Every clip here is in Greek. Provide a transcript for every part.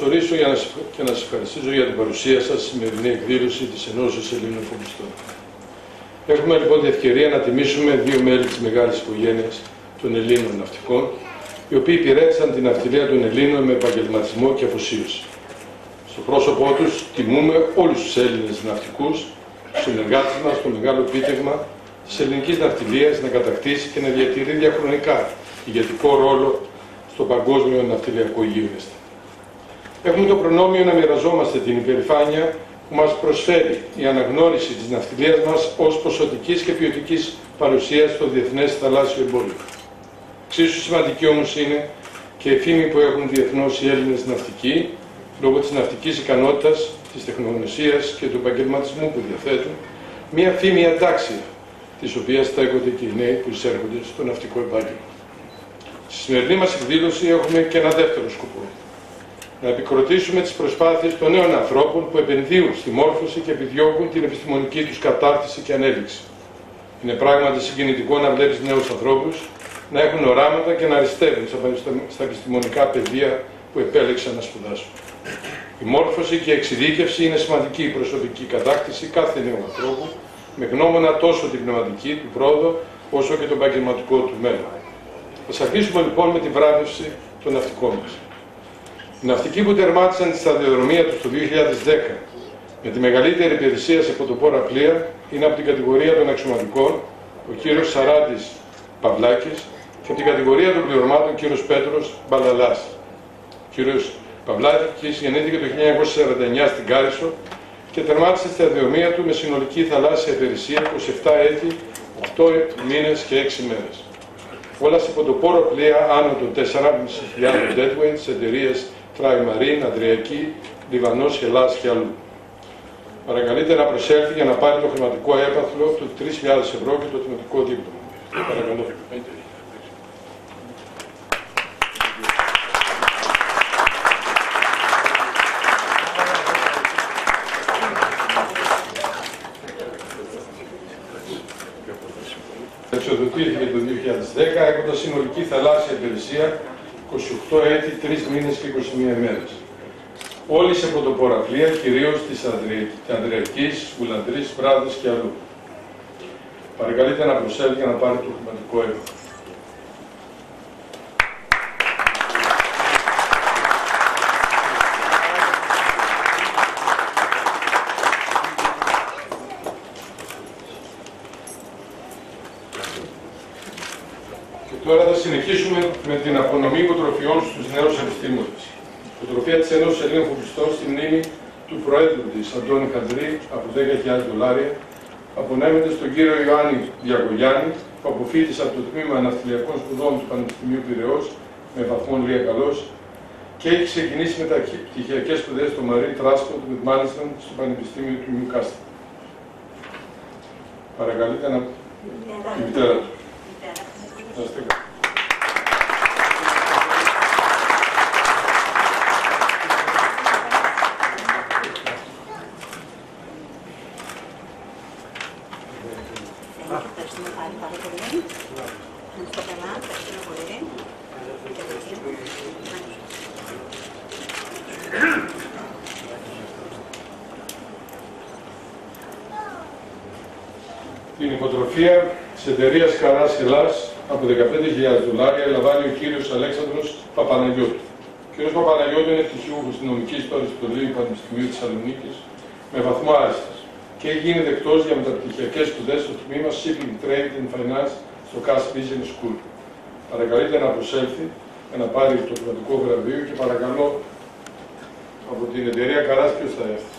καλωσορίσω και να σας ευχαριστήσω για την παρουσία σας στη σημερινή εκδήλωση της Ενώσεως Ελλήνων Φοπλιστών. Έχουμε λοιπόν την ευκαιρία να τιμήσουμε δύο μέλη της μεγάλης οικογένειας των Ελλήνων ναυτικών, οι οποίοι υπηρέτησαν την ναυτιλία των Ελλήνων με επαγγελματισμό και αφοσίωση. Στο πρόσωπό τους τιμούμε όλους τους Έλληνες ναυτικούς, τους συνεργάτες μας, το μεγάλο επίτευγμα της ελληνικής ναυτιλίας να κατακτήσει και να διατηρεί διαχρονικά ηγετικό ρόλο στο παγκόσμιο ναυτιλιακό γίγνεσθε. Έχουμε το προνόμιο να μοιραζόμαστε την υπερηφάνεια που μας προσφέρει η αναγνώριση της ναυτιλίας μας ως ποσοτικής και ποιοτικής παρουσίας στο διεθνές θαλάσσιο εμπόριο. Εξίσου σημαντική όμως είναι και η φήμη που έχουν διεθνώς οι Έλληνες ναυτικοί, λόγω της ναυτικής ικανότητας, της τεχνογνωσίας και του επαγγελματισμού που διαθέτουν, μια φήμη αντάξια, της οποίας στέκονται και οι νέοι που εισέρχονται στο ναυτικό επάγγελμα. Στη σημερινή μας εκδήλωση έχουμε και ένα δεύτερο σκοπό. Να επικροτήσουμε τις προσπάθειες των νέων ανθρώπων που επενδύουν στη μόρφωση και επιδιώκουν την επιστημονική τους κατάρτιση και ανέλυξη. Είναι πράγματι συγκινητικό να βλέπεις νέους ανθρώπους να έχουν οράματα και να αριστεύουν στα επιστημονικά πεδία που επέλεξαν να σπουδάσουν. Η μόρφωση και η εξειδίκευση είναι σημαντική προσωπική κατάκτηση κάθε νέου ανθρώπου, με γνώμονα τόσο την πνευματική του πρόοδο, όσο και το επαγγελματικό του μέλλον. Ας αρχίσουμε λοιπόν με τη βράβευση των ναυτικών μας. Οι ναυτικοί που τερμάτισαν τη σταδιοδρομία τους το 2010 με τη μεγαλύτερη υπηρεσία σε πρωτοπόρα πλοία είναι από την κατηγορία των αξιωματικών ο κύριος Σαράντης Παυλάκης και από την κατηγορία των πληρωμάτων ο κύριος Πέτρος Μπαλαλάς. Ο κύριος Παυλάκης γεννήθηκε το 1949 στην Κάρισο και τερμάτισε τη σταδιοδρομία του με συνολική θαλάσσια υπηρεσία 27 έτη, 8 μήνες και 6 μέρες. Όλα σε πρωτοπόρο πλοία άνω των 4.500 deadweight της εταιρείας Tri-Marine, Αδριακή, Λιβανός, Ελλάς και αλλού. Παρακαλείται να προσέλθει για να πάρει το χρηματικό έπαθλο του 3.000 ευρώ και το τιμωτικό δίπλωμα. Παρακαλώ. Εξοδοτήθηκε το 2010 έχοντας συνολική θαλάσσια υπηρεσία 28 έτη, 3 μήνες και 21 μέρες. Όλοι σε πρωτοπόρα πλοία, κυρίως της Ανδρεακής, Ουλαντρής, Βράδης και αλλού. Παρακαλείται να προσέλθει για να πάρει το χρηματικό έπαθλο. Τώρα θα συνεχίσουμε με την απονομή υποτροφιών στους νέους επιστήμονες. Η υποτροφία της Ενώσεως Ελλήνων Φοπλιστών στη μνήμη του Προέδρου της, Αντώνη Χαντρή, από $10.000, απονέμεται στον κύριο Ιωάννη Διακογιάννη, που αποφοίτησε από το Τμήμα Ναυτιλιακών Σπουδών του Πανεπιστημίου Πειραιώς με βαθμό Λία Καλός και έχει ξεκινήσει μεταπτυχιακές σπουδές στο Marine Transport with Management στο Πανεπιστήμιο του Newcastle. Παρακαλείτε να... η μητέρα του. Την υποτροφία της εταιρείας Χαράς Ελλάς από $15.000 λαμβάνει ο κύριος Αλέξανδρος Παπαναγιώτου. Ο κύριος Παπαναγιώτου είναι πτυχιούχος της νομικής στο Αριστοτελείου Πανεπιστημίου της Θεσσαλονίκης με βαθμό άριστας και έχει γίνει δεκτός για μεταπτυχιακές σπουδές στο τμήμα Shipping, Trade and Finance στο Cass Business School. Παρακαλείται να προσέλθει για να πάρει το κρατικό βραβείο και παρακαλώ από την εταιρεία Καράς ποιος θα έρθει.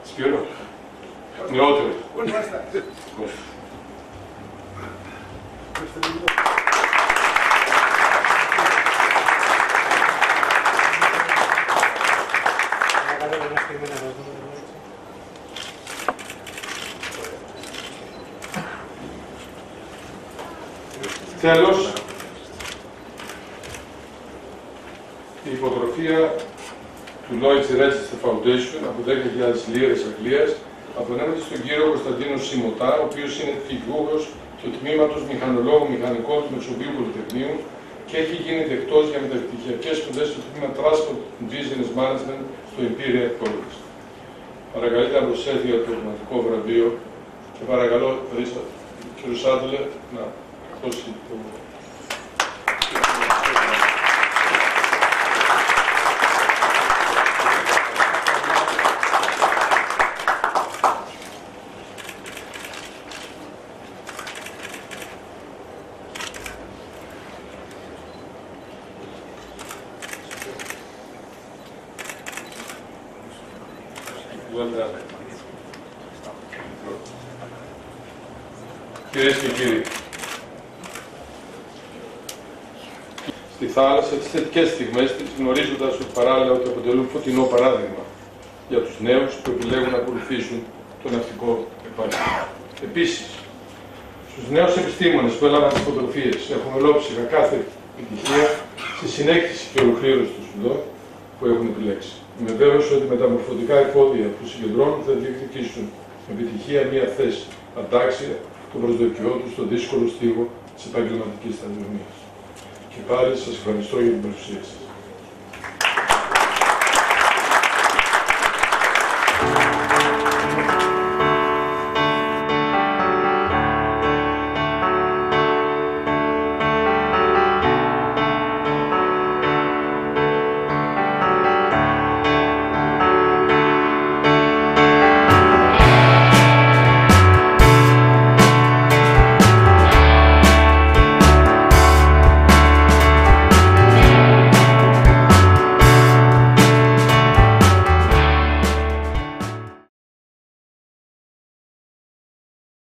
Σπύρο. Νεότερο. Τέλος, η υποτροφία του Lloyd's Register Foundation από 10.000 λίρες Αγγλίας απονέμεται στον κύριο Κωνσταντίνο Σιμωτά, ο οποίος είναι πτυχιούχος του τμήματος Μηχανολόγου Μηχανικών του Μεσοβίου Πολυτεχνείου και έχει γίνει δεκτός για μεταπτυχιακές σπουδές στο τμήμα Transport and Business Management στο Imperial College. Παρακαλείται να προσέλθει για το πραγματικό βραβείο και παρακαλώ κύριο Σάντλε να δώσει το... Κυρίες και κύριοι, στη θάλασσα τις θετικές στιγμές της, γνωρίζοντας ότι παράλληλα ότι αποτελούν φωτεινό παράδειγμα για τους νέους που επιλέγουν να ακολουθήσουν το ναυτικό επάγγελμα. Επίσης, στους νέους επιστήμονες που έλαβαν τις φωτογραφίες, έχουμε ολόψυχα κάθε επιτυχία στη συνέχιση και ολοκλήρωση των σπουδών που έχουν επιλέξει. Είμαι βέβαιος ότι με τα μορφωτικά εφόδια που συγκεντρώνουν θα διεκδικήσουν με επιτυχία μια θέση αντάξια των προσδοκιών του στο δύσκολο στίβο της επαγγελματικής σταδιοδρομίας. Και πάλι σας ευχαριστώ για την παρουσία σας.